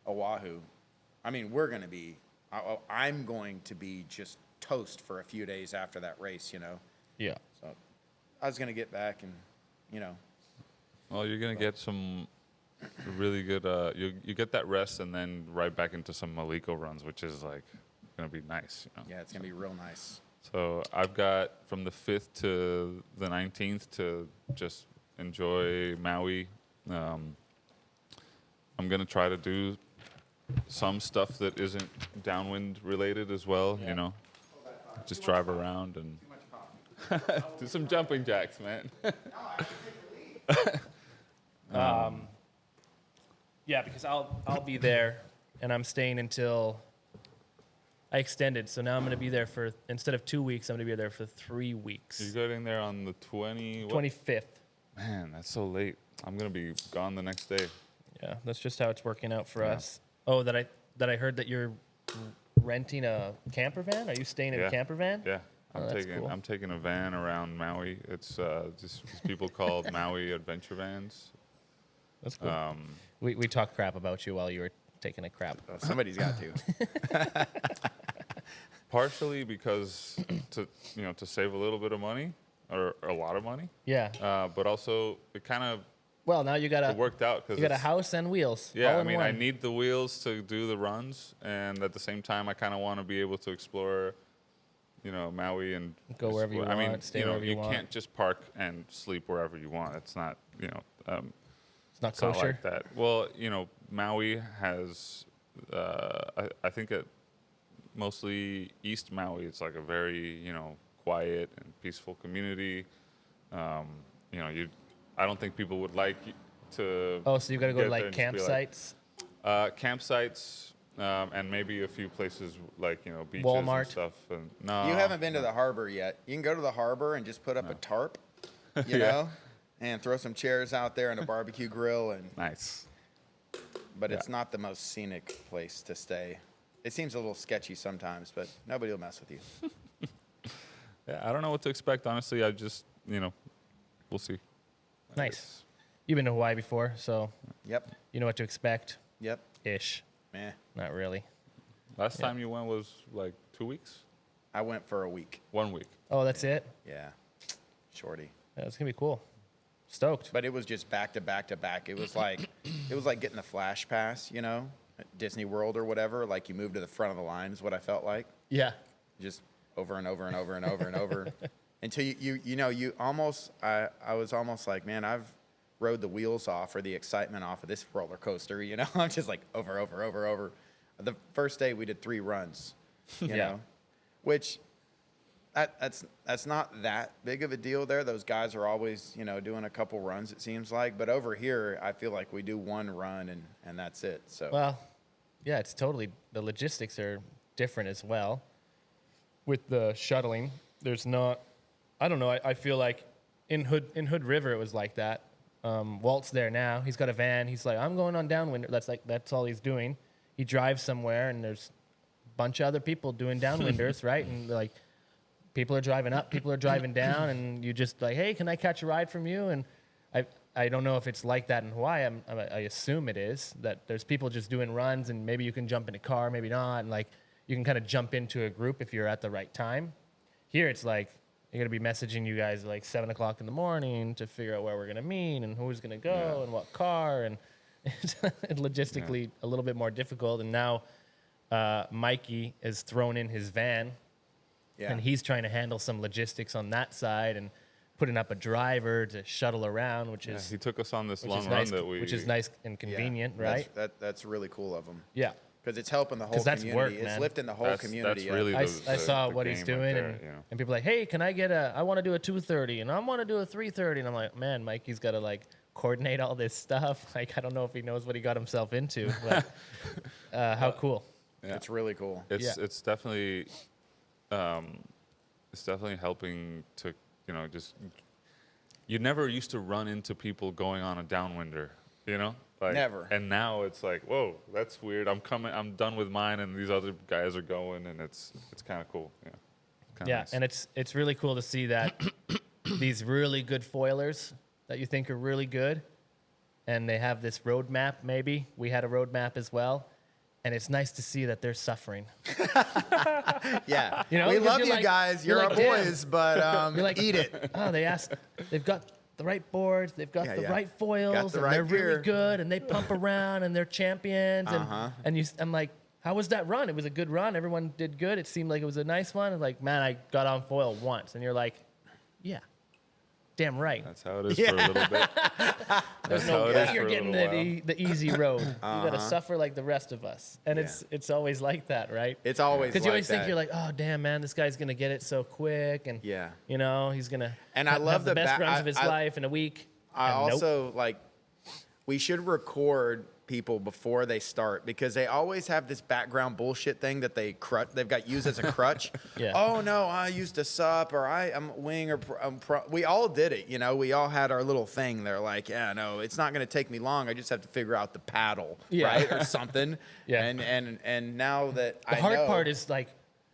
Oahu. I mean, we're going to be. I'm going to be just toast for a few days after that race. You know. Yeah. So I was going to get back and, you know. well, you're gonna get some really good. You get that rest and then right back into some Maliko runs, which is like gonna be nice. You know? Yeah, it's going to be real nice. So I've got from the 5th to the 19th to just enjoy Maui. I'm going to try to do some stuff that isn't downwind related as well, you know. Just drive around and do some jumping jacks, man. Yeah, because I'll be there, and I'm staying until I extended. So now I'm going to be there for, instead of 2 weeks, I'm going to be there for 3 weeks. You're getting there on the 25th. Man, that's so late. I'm going to be gone the next day. Yeah, that's just how it's working out for us. Oh, that I heard that you're renting a camper van? Are you staying in a camper van? Yeah. Oh, that's cool. I'm taking a van around Maui. It's just people called Maui Adventure Vans. That's cool. We talked crap about you while you were taking a crap. Somebody's got to. Partially because to save a little bit of money or a lot of money. Yeah. But also it kind of Well, now you got it worked out because you got a house and wheels. Yeah, all I in mean, one. I need the wheels to do the runs, and at the same time, I kind of want to be able to explore, Maui and Go wherever you I mean, want, stay wherever you want. can't just park and sleep wherever you want. It's not, it's not it's not kosher. like that. Well, Maui has, I think at mostly East Maui, it's like a very, quiet and peaceful community. I don't think people would like to. Oh, so you got to go get to like there and just be like, campsites. Campsites and maybe a few places like beaches Walmart. and stuff. And no, You haven't been to the harbor yet. You can go to the harbor and just put up a tarp, you know, and throw some chairs out there and a barbecue grill. Nice. But it's not the most scenic place to stay. It seems a little sketchy sometimes, but nobody will mess with you. Yeah, I don't know what to expect. Honestly, I just we'll see. Nice. You've been to Hawaii before, so Yep. you know what to expect. Yep. Ish. Meh. Not really. Last time you went was like 2 weeks, I went for a week. 1 week. Oh, that's it? Yeah. Shorty. Yeah, it's going to be cool. Stoked. But it was just back to back to back. It was like getting the Flash Pass, you know, at Disney World or whatever. Like you move to the front of the line is what I felt like. Yeah. Just over and over and over and over and over until you almost. I was almost like, man, I've rode the wheels off or the excitement off of this roller coaster. You know, I'm just like over. The first day we did 3 runs, you know, which. That's not that big of a deal there. Those guys are always, you know, doing a couple runs, it seems like. But over here, I feel like we do 1 run and that's it. So well, yeah, it's totally, the logistics are different as well. With the shuttling, there's not, I don't know, I feel like in Hood River it was like that. Walt's there now. He's got a van. He's like, I'm going on Downwind. That's all he's doing. He drives somewhere and there's a bunch of other people doing Downwinders, right? And they're like, people are driving up, people are driving down, and you just like, hey, can I catch a ride from you? And I don't know if it's like that in Hawaii. I assume it is, that there's people just doing runs, and maybe you can jump in a car, maybe not, and like you can kind of jump into a group if you're at the right time. Here it's like you're gonna be messaging you guys like 7 o'clock in the morning to figure out where we're gonna meet and who's gonna go and what car, and it's logistically a little bit more difficult. And now Mikey is thrown in his van. Yeah. And he's trying to handle some logistics on that side and putting up a driver to shuttle around, which is he took us on this long run which is nice and convenient, right? That's really cool of him. Yeah, because it's helping the whole community. Work, it's lifting the whole community. That's really I saw what he's doing, and people are like, hey, can I get I want to do a 2:30, and I want to do a 3:30, and I'm like, man, Mikey's got to like coordinate all this stuff. Like, I don't know if he knows what he got himself into, but how cool! Yeah. It's really cool. It's definitely. It's definitely helping to, you know, just, you never used to run into people going on a downwinder, you know? Like, never. And now it's like, whoa, that's weird. I'm done with mine, and these other guys are going, and it's kind of cool. Yeah. Yeah, nice. and it's really cool to see that these really good foilers that you think are really good, and they have this roadmap. Maybe we had a roadmap as well. And it's nice to see that they're suffering. Yeah. You know, we love you like, guys. You're our boys, but you're like, eat it. Oh, they've got the right boards, they've got the right foils, and they're really good, and they pump around, and they're champions. And I'm like, how was that run? It was a good run. Everyone did good. It seemed like it was a nice one. And like, man, I got on foil once. And you're like, yeah. Damn right. That's how it is for a little bit. There's no way you're getting the easy road. You got to suffer like the rest of us. And it's always like that, right? It's always because you always think you're like, oh damn man, this guy's gonna get it so quick, and you know he's gonna have the best runs of his life in a week. I also like we should record people before they start because they always have this background bullshit thing that they've got used as a crutch. Oh no, I used to sup or I'm wing or we all did it, you know. We all had our little thing. They're like, yeah, no, it's not going to take me long. I just have to figure out the paddle, right, or something. And now that the hard part is like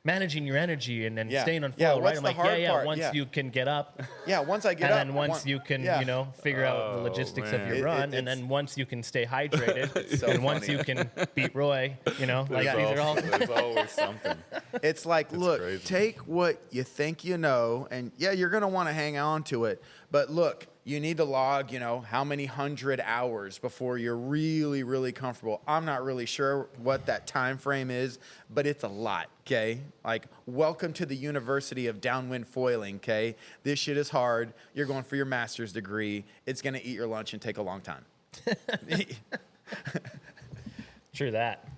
managing your energy and then staying on flow, right? I'm like, once you can get up. Once I get up. And then once you can, you know, figure out the logistics of your run. And then once you can stay hydrated. And once you can beat Roy, you know, like these are all. There's always something. It's like, look, crazy. Take what you think you know. And you're going to want to hang on to it. But look, you need to log, you know, how many 100 hours before you're really, really comfortable. I'm not really sure what that time frame is, but it's a lot, okay? Like, welcome to the University of Downwind Foiling, okay? This shit is hard. You're going for your master's degree. It's going to eat your lunch and take a long time. True that.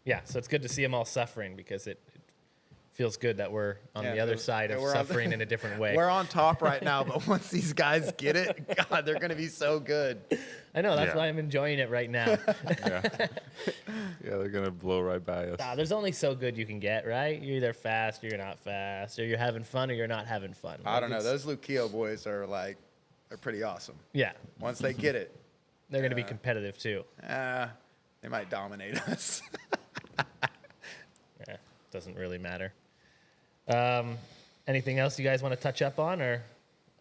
Yeah, so it's good to see them all suffering because it feels good that we're on the other side of suffering in a different way. We're on top right now, but once these guys get it, God, they're going to be so good. I know, that's why I'm enjoying it right now. They're going to blow right by us. There's only so good you can get, right? You're either fast or you're not fast, or you're having fun or you're not having fun. I don't know. Those Luquillo boys are like, they're pretty awesome. Yeah. Once they get it. They're going to be competitive too. They might dominate us. Doesn't really matter. Anything else you guys want to touch up on, or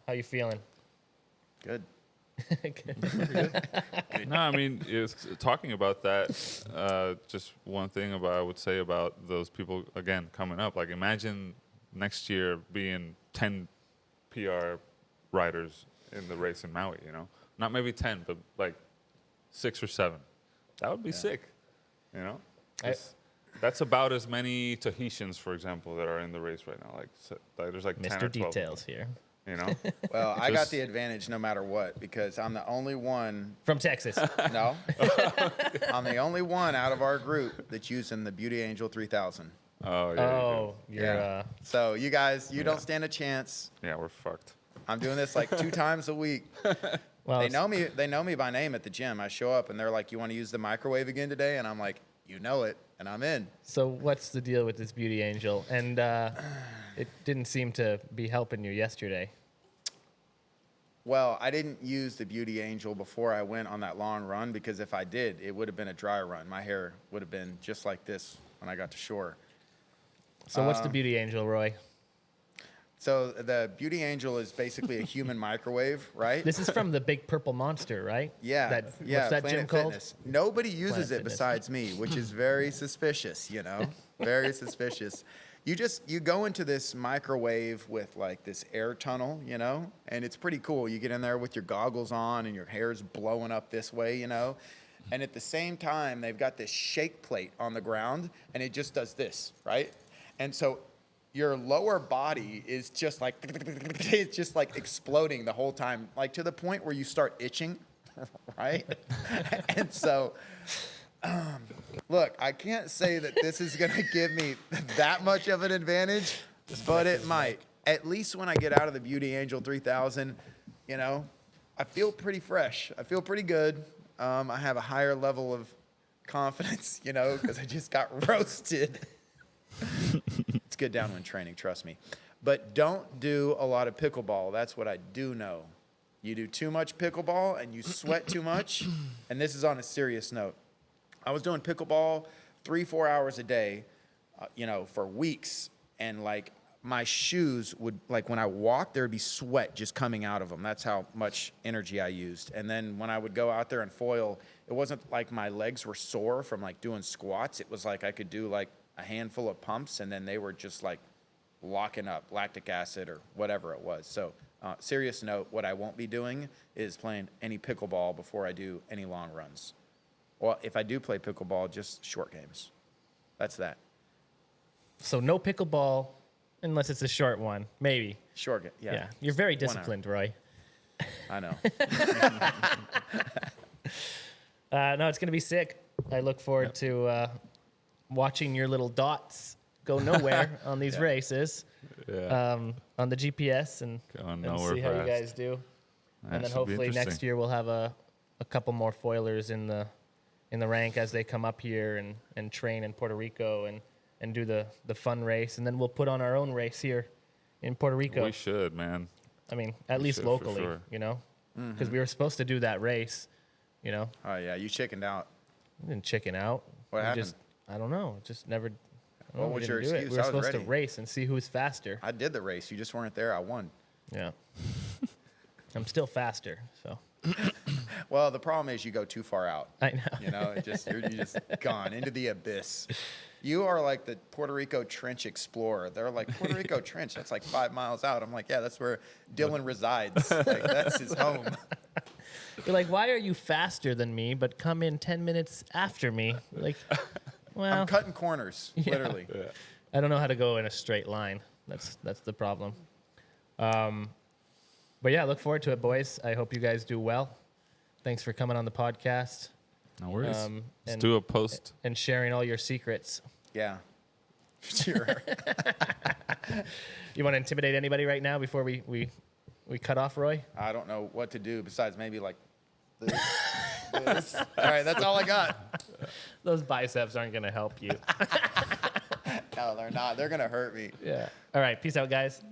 how you feeling? Good. No, I mean, talking about that, just one thing I would say about those people, again, coming up. Like, imagine next year being 10 PR riders in the race in Maui, you know? Not maybe 10, but like 6 or 7. That would be sick, you know? That's about as many Tahitians, for example, that are in the race right now. Like there's like 10 Mr. or 12 Details here. you know? Well, I got the advantage no matter what because I'm the only one. From Texas. No. I'm the only one out of our group that's using the Beauty Angel 3000. Oh, yeah. Oh, you're So you guys, you don't stand a chance. Yeah, we're fucked. I'm doing this like 2 times a week. well, They know me by name at the gym. I show up and they're like, "You want to use the microwave again today?" And I'm like, "You know it," and I'm in. So what's the deal with this Beauty Angel? And it didn't seem to be helping you yesterday. Well, I didn't use the Beauty Angel before I went on that long run because if I did, it would have been a dry run. My hair would have been just like this when I got to shore. So what's the Beauty Angel, Roy? So the Beauty Angel is basically a human microwave, right? This is from the Big Purple Monster, right? Yeah. What's that gym Planet called? Fitness. Nobody uses Planet it Fitness. besides me, which is very suspicious, you know? Very suspicious. You go into this microwave with like this air tunnel, you know? And it's pretty cool. You get in there with your goggles on and your hair's blowing up this way, you know? And at the same time, they've got this shake plate on the ground and it just does this, right? And so your lower body is just like, it's just like exploding the whole time, like to the point where you start itching, right? And so, look, I can't say that this is going to give me that much of an advantage, but it might. At least when I get out of the Beauty Angel 3000, you know, I feel pretty fresh. I feel pretty good. I have a higher level of confidence, you know, because I just got roasted. It's good downwind training, trust me. But don't do a lot of pickleball. That's what I do know. You do too much pickleball and you sweat too much. And this is on a serious note. I was doing pickleball 3-4 hours a day, you know, for weeks. And like my shoes would, like when I walked, there would be sweat just coming out of them. That's how much energy I used. And then when I would go out there and foil, it wasn't like my legs were sore from like doing squats. It was like I could do like a handful of pumps and then they were just like locking up lactic acid or whatever it was. So serious note, what I won't be doing is playing any pickleball before I do any long runs. Well, if I do play pickleball, just short games. That's that. So no pickleball unless it's a short one, maybe. Short game, yeah. You're very 1 hour. disciplined, Roy. I know. No, it's going to be sick. I look forward to watching your little dots go nowhere on these races on the GPS and see how you guys do. And then hopefully next year we'll have a couple more foilers in the rank as they come up here and train in Puerto Rico and do the fun race. And then we'll put on our own race here in Puerto Rico. We should, man. I mean, at least locally, you know, because we were supposed to do that race, you know. Oh, yeah, you chickened out. We didn't chicken out. What happened? I don't know. Just never. What was your excuse? We were supposed to race and see who's faster. I did the race. You just weren't there. I won. Yeah. I'm still faster, so. Well, the problem is you go too far out. I know. You know, you're just gone into the abyss. You are like the Puerto Rico Trench explorer. They're like, Puerto Rico Trench, that's like 5 miles out. I'm like, yeah, that's where Dylan resides. Like, that's his home. You're like, why are you faster than me, but come in 10 minutes after me? Like, well. I'm cutting corners, literally. Yeah. I don't know how to go in a straight line. That's the problem. But yeah, look forward to it, boys. I hope you guys do well. Thanks for coming on the podcast. No worries. Let's and- do a post. And sharing all your secrets. Yeah. Sure. You want to intimidate anybody right now before we cut off, Roy? I don't know what to do besides maybe like this. This. All right, that's all I got. Those biceps aren't going to help you. No, they're not. They're going to hurt me. Yeah. All right. Peace out, guys.